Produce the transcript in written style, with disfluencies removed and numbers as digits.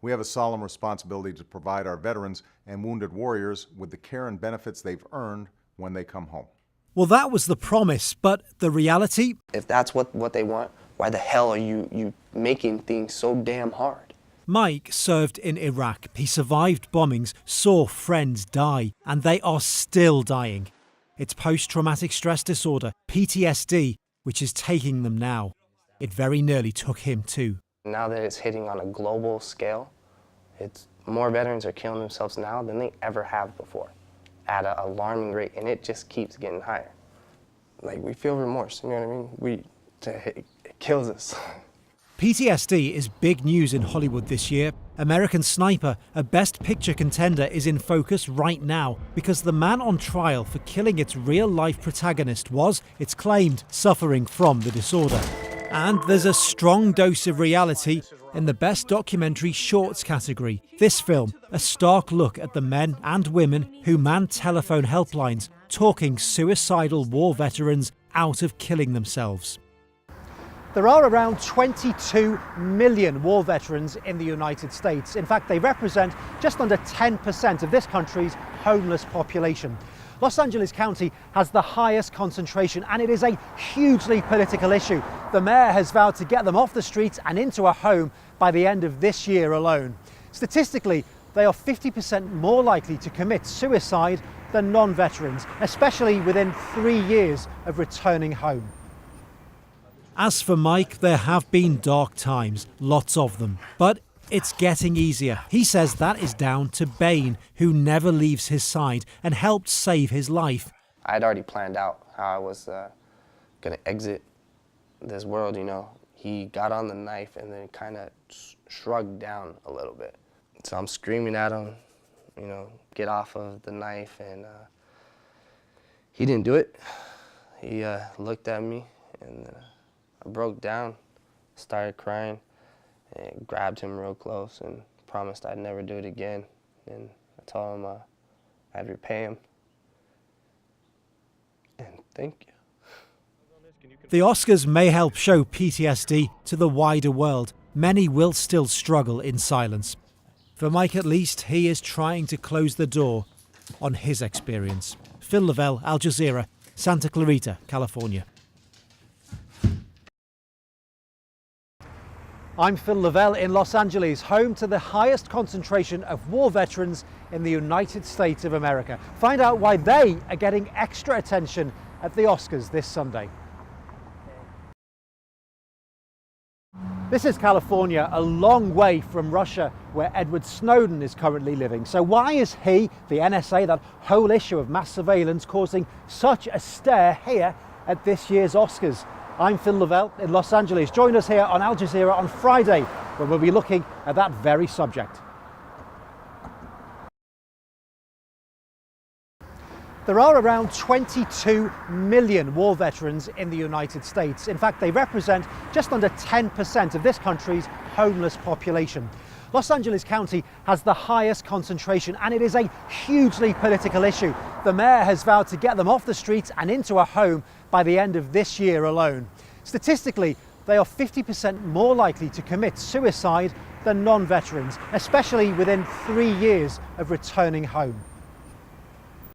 We have a solemn responsibility to provide our veterans and wounded warriors with the care and benefits they've earned when they come home. Well, that was the promise, but the reality? If that's what they want, why the hell are you making things so damn hard? Mike served in Iraq. He survived bombings, saw friends die, and they are still dying. It's post-traumatic stress disorder, PTSD, which is taking them now. It very nearly took him too. Now that it's hitting on a global scale, it's more veterans are killing themselves now than they ever have before, at an alarming rate, and it just keeps getting higher. Like, we feel remorse, you know what I mean? It kills us. PTSD is big news in Hollywood this year. American Sniper, a Best Picture contender, is in focus right now because the man on trial for killing its real-life protagonist was, it's claimed, suffering from the disorder. And there's a strong dose of reality in the Best Documentary Shorts category. This film, a stark look at the men and women who man telephone helplines, talking suicidal war veterans out of killing themselves. There are around 22 million war veterans in the United States. In fact, they represent just under 10% of this country's homeless population. Los Angeles County has the highest concentration, and it is a hugely political issue. The mayor has vowed to get them off the streets and into a home by the end of this year alone. Statistically, they are 50% more likely to commit suicide than non-veterans, especially within 3 years of returning home. As for Mike, there have been dark times, lots of them, but it's getting easier. He says that is down to Bain, who never leaves his side and helped save his life. I had already planned out how I was going to exit this world, you know. He got on the knife and then kind of shrugged down a little bit. So I'm screaming at him, you know, get off of the knife, and he didn't do it. He looked at me, and I broke down, started crying, and grabbed him real close and promised I'd never do it again. And I told him I'd repay him. And thank you. The Oscars may help show PTSD to the wider world. Many will still struggle in silence. For Mike, at least, he is trying to close the door on his experience. Phil Lavelle, Al-Jazeera, Santa Clarita, California. I'm Phil Lavelle in Los Angeles, home to the highest concentration of war veterans in the United States of America. Find out why they are getting extra attention at the Oscars this Sunday. This is California, a long way from Russia, where Edward Snowden is currently living. So why is he, the NSA, that whole issue of mass surveillance, causing such a stir here at this year's Oscars? I'm Phil Lavelle in Los Angeles. Join us here on Al Jazeera on Friday, when we'll be looking at that very subject. There are around 22 million war veterans in the United States. In fact, they represent just under 10% of this country's homeless population. Los Angeles County has the highest concentration, and it is a hugely political issue. The mayor has vowed to get them off the streets and into a home by the end of this year alone. Statistically, they are 50% more likely to commit suicide than non-veterans, especially within 3 years of returning home.